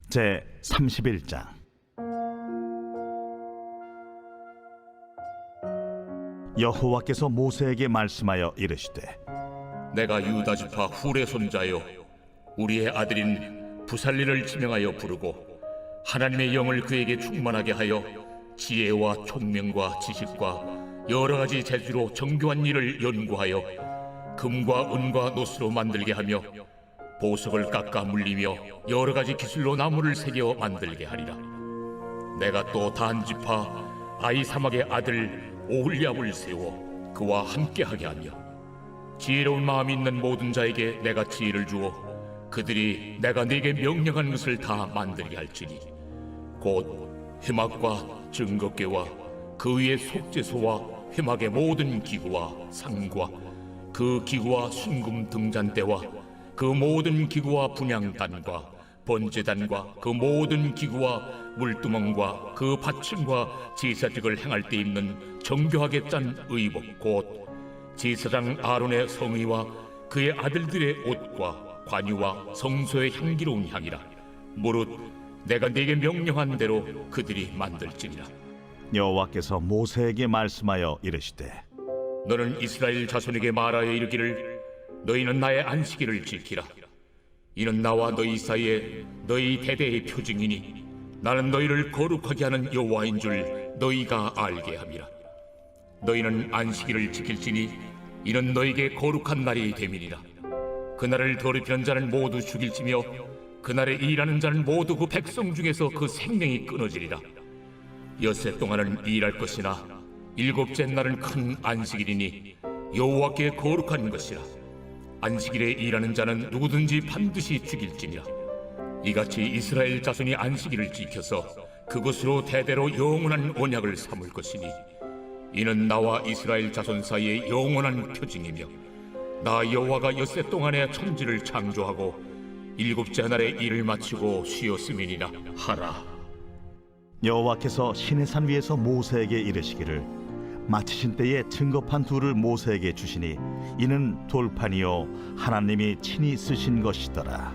제 31장. 여호와께서 모세에게 말씀하여 이르시되, 내가 유다 지파 훌의 손자여 우리의 아들인 부살리를 지명하여 부르고 하나님의 영을 그에게 충만하게 하여 지혜와 총명과 지식과 여러 가지 재주로 정교한 일을 연구하여 금과 은과 노스로 만들게 하며 보석을 깎아 물리며 여러 가지 기술로 나무를 새겨 만들게 하리라. 내가 또 단 지파 아히사막의 아들 오홀리압을 세워 그와 함께하게 하며 지혜로운 마음이 있는 모든 자에게 내가 지혜를 주어 그들이 내가 네게 명령한 것을 다 만들게 할지니 곧 회막과 증거궤와 그 위에 속죄소와 회막의 모든 기구와 상과 그 기구와 순금 등잔대와 그 모든 기구와 분향단과 번제단과 그 모든 기구와 물두멍과 그 받침과 제사직을 행할 때 입는 정교하게 짠 의복 곧 제사장 아론의 성의와 그의 아들들의 옷과 관유와 성소의 향기로운 향이라. 무릇 내가 네게 명령한 대로 그들이 만들지니라. 여호와께서 모세에게 말씀하여 이르시되, 너는 이스라엘 자손에게 말하여 이르기를 너희는 나의 안식일을 지키라. 이는 나와 너희 사이에 너희 대대의 표징이니 나는 너희를 거룩하게 하는 여호와인 줄 너희가 알게 함이라. 너희는 안식일을 지킬지니 이는 너희에게 거룩한 날이 됨이니라. 그날을 더럽히는 자는 모두 죽일지며 그날에 일하는 자는 모두 그 백성 중에서 그 생명이 끊어지리라. 엿새 동안은 일할 것이나 일곱째 날은 큰 안식일이니 여호와께 거룩한 것이라. 안식일에 일하는 자는 누구든지 반드시 죽일지니라. 이같이 이스라엘 자손이 안식일을 지켜서 그것으로 대대로 영원한 언약을 삼을 것이니 이는 나와 이스라엘 자손 사이의 영원한 표징이며 나 여호와가 엿새 동안에 천지를 창조하고 일곱째 날에 일을 마치고 쉬었음이니라 하라. 여호와께서 시내산 위에서 모세에게 이르시기를, 마치신 때에 증거판 둘을 모세에게 주시니 이는 돌판이요 하나님이 친히 쓰신 것이더라.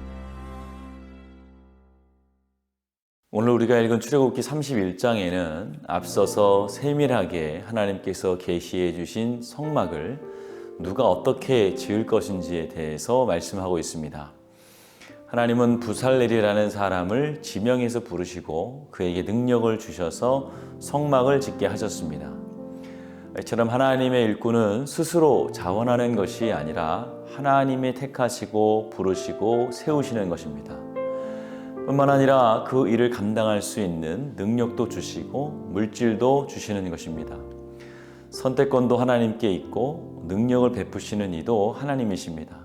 오늘 우리가 읽은 출애굽기 31장에는 앞서서 세밀하게 하나님께서 계시해 주신 성막을 누가 어떻게 지을 것인지에 대해서 말씀하고 있습니다. 하나님은 부살렐이라는 사람을 지명해서 부르시고 그에게 능력을 주셔서 성막을 짓게 하셨습니다. 이처럼 하나님의 일꾼은 스스로 자원하는 것이 아니라 하나님이 택하시고 부르시고 세우시는 것입니다. 뿐만 아니라 그 일을 감당할 수 있는 능력도 주시고 물질도 주시는 것입니다. 선택권도 하나님께 있고 능력을 베푸시는 이도 하나님이십니다.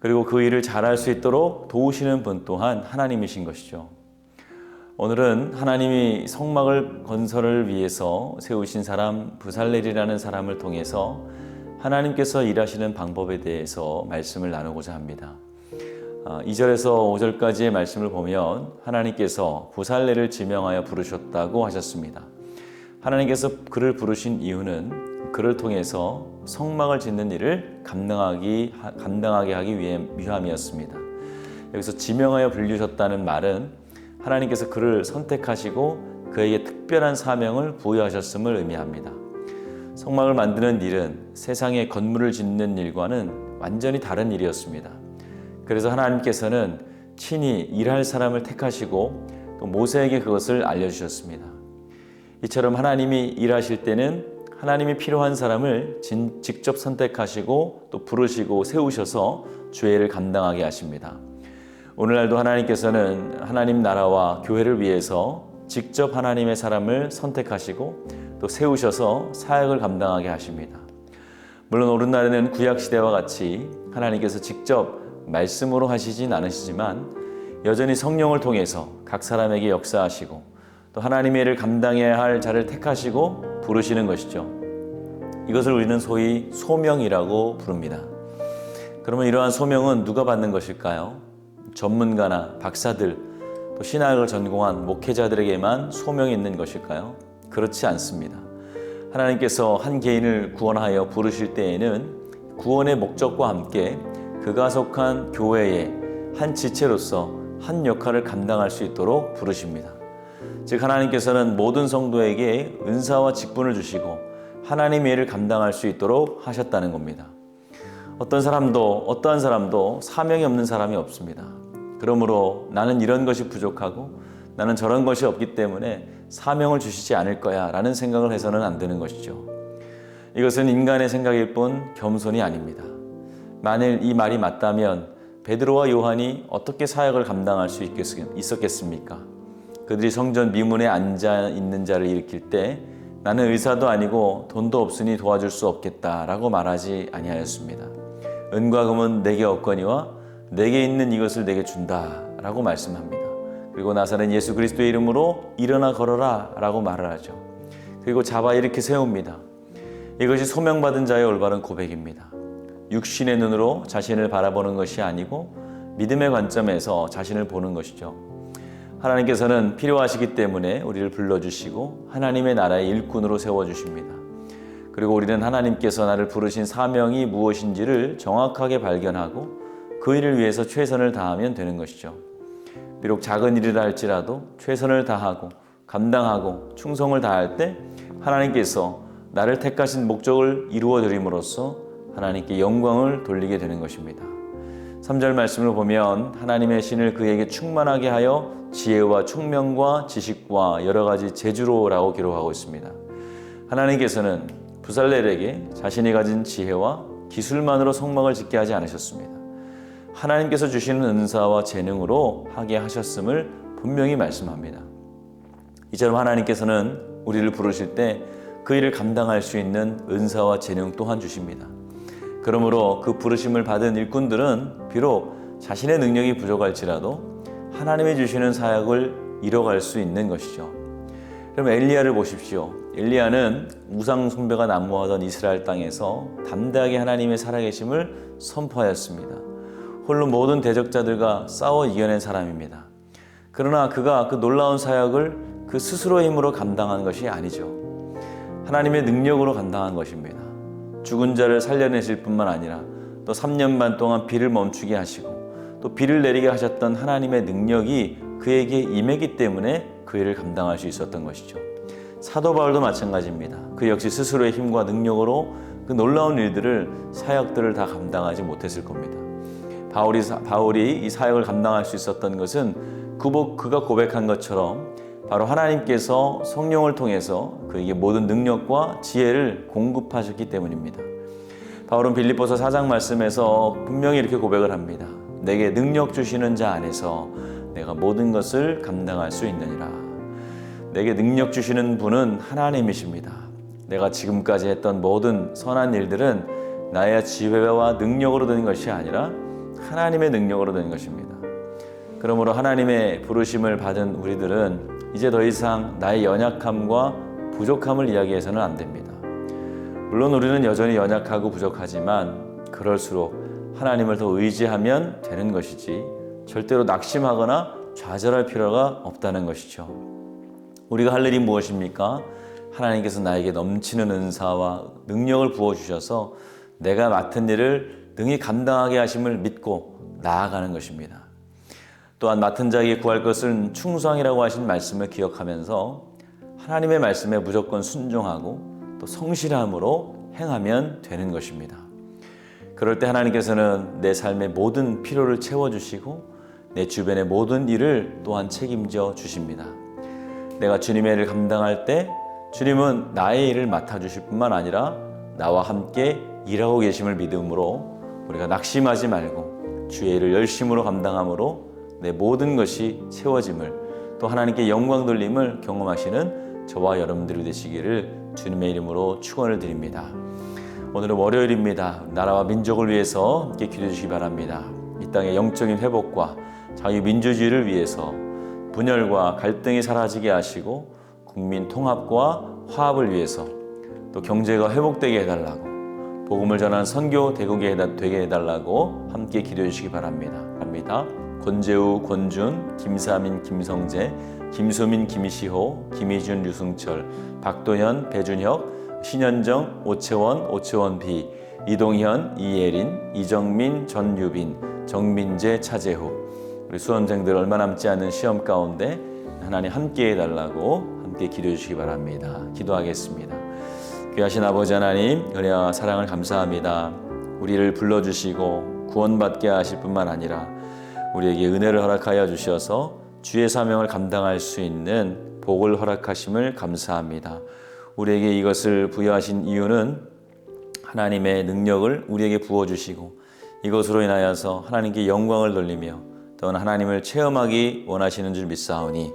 그리고 그 일을 잘할 수 있도록 도우시는 분 또한 하나님이신 것이죠. 오늘은 하나님이 성막을 건설을 위해서 세우신 사람 부살렐이라는 사람을 통해서 하나님께서 일하시는 방법에 대해서 말씀을 나누고자 합니다. 2절에서 5절까지의 말씀을 보면 하나님께서 부살렐을 지명하여 부르셨다고 하셨습니다. 하나님께서 그를 부르신 이유는 그를 통해서 성막을 짓는 일을 감당하게 하기 위함이었습니다. 여기서 지명하여 불리셨다는 말은 하나님께서 그를 선택하시고 그에게 특별한 사명을 부여하셨음을 의미합니다. 성막을 만드는 일은 세상의 건물을 짓는 일과는 완전히 다른 일이었습니다. 그래서 하나님께서는 친히 일할 사람을 택하시고 또 모세에게 그것을 알려주셨습니다. 이처럼 하나님이 일하실 때는 하나님이 필요한 사람을 직접 선택하시고 또 부르시고 세우셔서 죄를 감당하게 하십니다. 오늘날도 하나님께서는 하나님 나라와 교회를 위해서 직접 하나님의 사람을 선택하시고 또 세우셔서 사역을 감당하게 하십니다. 물론 오늘날에는 구약시대와 같이 하나님께서 직접 말씀으로 하시진 않으시지만 여전히 성령을 통해서 각 사람에게 역사하시고 또 하나님의 일을 감당해야 할 자를 택하시고 부르시는 것이죠. 이것을 우리는 소위 소명이라고 부릅니다. 그러면 이러한 소명은 누가 받는 것일까요? 전문가나 박사들, 또 신학을 전공한 목회자들에게만 소명이 있는 것일까요? 그렇지 않습니다. 하나님께서 한 개인을 구원하여 부르실 때에는 구원의 목적과 함께 그가 속한 교회의 한 지체로서 한 역할을 감당할 수 있도록 부르십니다. 즉 하나님께서는 모든 성도에게 은사와 직분을 주시고 하나님의 일을 감당할 수 있도록 하셨다는 겁니다. 어떠한 사람도 사명이 없는 사람이 없습니다. 그러므로 나는 이런 것이 부족하고 나는 저런 것이 없기 때문에 사명을 주시지 않을 거야 라는 생각을 해서는 안 되는 것이죠. 이것은 인간의 생각일 뿐 겸손이 아닙니다. 만일 이 말이 맞다면 베드로와 요한이 어떻게 사역을 감당할 수 있었겠습니까? 그들이 성전 미문에 앉아 있는 자를 일으킬 때 나는 의사도 아니고 돈도 없으니 도와줄 수 없겠다라고 말하지 아니하였습니다. 은과 금은 내게 없거니와 내게 있는 이것을 내게 준다라고 말씀합니다. 그리고 나사렛 예수 그리스도의 이름으로 일어나 걸어라 라고 말을 하죠. 그리고 잡아 이렇게 세웁니다. 이것이 소명받은 자의 올바른 고백입니다. 육신의 눈으로 자신을 바라보는 것이 아니고 믿음의 관점에서 자신을 보는 것이죠. 하나님께서는 필요하시기 때문에 우리를 불러주시고 하나님의 나라의 일꾼으로 세워주십니다. 그리고 우리는 하나님께서 나를 부르신 사명이 무엇인지를 정확하게 발견하고 그 일을 위해서 최선을 다하면 되는 것이죠. 비록 작은 일이라 할지라도 최선을 다하고 감당하고 충성을 다할 때 하나님께서 나를 택하신 목적을 이루어 드림으로써 하나님께 영광을 돌리게 되는 것입니다. 3절 말씀을 보면 하나님의 신을 그에게 충만하게 하여 지혜와 총명과 지식과 여러 가지 재주로라고 기록하고 있습니다. 하나님께서는 부살렐에게 자신이 가진 지혜와 기술만으로 성막을 짓게 하지 않으셨습니다. 하나님께서 주시는 은사와 재능으로 하게 하셨음을 분명히 말씀합니다. 이처럼 하나님께서는 우리를 부르실 때 그 일을 감당할 수 있는 은사와 재능 또한 주십니다. 그러므로 그 부르심을 받은 일꾼들은 비록 자신의 능력이 부족할지라도 하나님이 주시는 사역을 이뤄갈 수 있는 것이죠. 그럼 엘리야를 보십시오. 엘리야는 우상 숭배가 난무하던 이스라엘 땅에서 담대하게 하나님의 살아계심을 선포하였습니다. 홀로 모든 대적자들과 싸워 이겨낸 사람입니다. 그러나 그가 그 놀라운 사역을 그 스스로의 힘으로 감당한 것이 아니죠. 하나님의 능력으로 감당한 것입니다. 죽은 자를 살려내실 뿐만 아니라 또 3년 반 동안 비를 멈추게 하시고 또 비를 내리게 하셨던 하나님의 능력이 그에게 임했기 때문에 그 일을 감당할 수 있었던 것이죠. 사도 바울도 마찬가지입니다. 그 역시 스스로의 힘과 능력으로 그 놀라운 일들을 사역들을 다 감당하지 못했을 겁니다. 바울이 이 사역을 감당할 수 있었던 것은 그가 고백한 것처럼 바로 하나님께서 성령을 통해서 그에게 모든 능력과 지혜를 공급하셨기 때문입니다. 바울은 빌립보서 4장 말씀에서 분명히 이렇게 고백을 합니다. 내게 능력 주시는 자 안에서 내가 모든 것을 감당할 수 있느니라. 내게 능력 주시는 분은 하나님이십니다. 내가 지금까지 했던 모든 선한 일들은 나의 지혜와 능력으로 된 것이 아니라 하나님의 능력으로 된 것입니다. 그러므로 하나님의 부르심을 받은 우리들은 이제 더 이상 나의 연약함과 부족함을 이야기해서는 안 됩니다. 물론 우리는 여전히 연약하고 부족하지만 그럴수록 하나님을 더 의지하면 되는 것이지 절대로 낙심하거나 좌절할 필요가 없다는 것이죠. 우리가 할 일이 무엇입니까? 하나님께서 나에게 넘치는 은사와 능력을 부어주셔서 내가 맡은 일을 능히 감당하게 하심을 믿고 나아가는 것입니다. 또한 맡은 자에게 구할 것은 충성이라고 하신 말씀을 기억하면서 하나님의 말씀에 무조건 순종하고 또 성실함으로 행하면 되는 것입니다. 그럴 때 하나님께서는 내 삶의 모든 필요를 채워주시고 내 주변의 모든 일을 또한 책임져 주십니다. 내가 주님의 일을 감당할 때 주님은 나의 일을 맡아주실 뿐만 아니라 나와 함께 일하고 계심을 믿음으로 우리가 낙심하지 말고 주의 일을 열심으로 감당함으로 내 모든 것이 채워짐을 또 하나님께 영광 돌림을 경험하시는 저와 여러분들이 되시기를 주님의 이름으로 축원을 드립니다. 오늘은 월요일입니다. 나라와 민족을 위해서 함께 기도해 주시기 바랍니다. 이 땅의 영적인 회복과 자유민주주의를 위해서 분열과 갈등이 사라지게 하시고 국민 통합과 화합을 위해서 또 경제가 회복되게 해달라고 복음을 전하는 선교 대국이 되게 해달라고 함께 기도해 주시기 바랍니다. 권재우, 권준, 김사민, 김성재, 김수민, 김시호, 김희준, 류승철, 박도현, 배준혁, 신현정, 오채원 B, 이동현, 이예린, 이정민, 전유빈, 정민재, 차재후, 우리 수험생들 얼마 남지 않은 시험 가운데 하나님 함께 해달라고 함께 기도해 주시기 바랍니다. 기도하겠습니다. 귀하신 아버지 하나님, 은혜와 사랑을 감사합니다. 우리를 불러주시고 구원받게 하실 뿐만 아니라 우리에게 은혜를 허락하여 주셔서 주의 사명을 감당할 수 있는 복을 허락하심을 감사합니다. 우리에게 이것을 부여하신 이유는 하나님의 능력을 우리에게 부어주시고 이것으로 인하여서 하나님께 영광을 돌리며 또한 하나님을 체험하기 원하시는 줄 믿사오니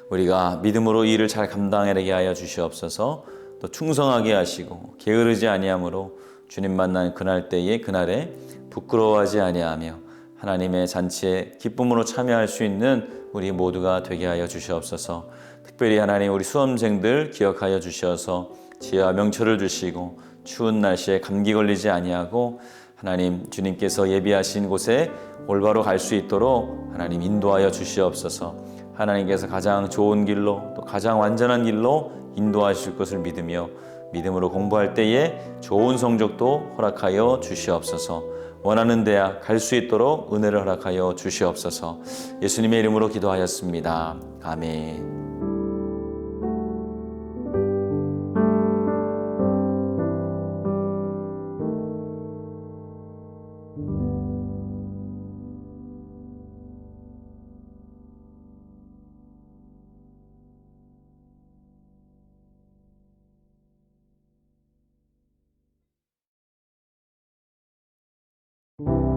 우리가 믿음으로 이 일을 잘 감당하게 하여 주시옵소서. 또 충성하게 하시고 게으르지 아니하므로 주님 만난 그날에 부끄러워하지 아니하며 하나님의 잔치에 기쁨으로 참여할 수 있는 우리 모두가 되게 하여 주시옵소서. 특별히 하나님 우리 수험생들 기억하여 주셔서 지혜와 명철을 주시고 추운 날씨에 감기 걸리지 아니하고 하나님 주님께서 예비하신 곳에 올바로 갈 수 있도록 하나님 인도하여 주시옵소서. 하나님께서 가장 좋은 길로 또 가장 완전한 길로 인도하실 것을 믿으며 믿음으로 공부할 때에 좋은 성적도 허락하여 주시옵소서. 원하는 대학 갈 수 있도록 은혜를 허락하여 주시옵소서. 예수님의 이름으로 기도하였습니다. 아멘. you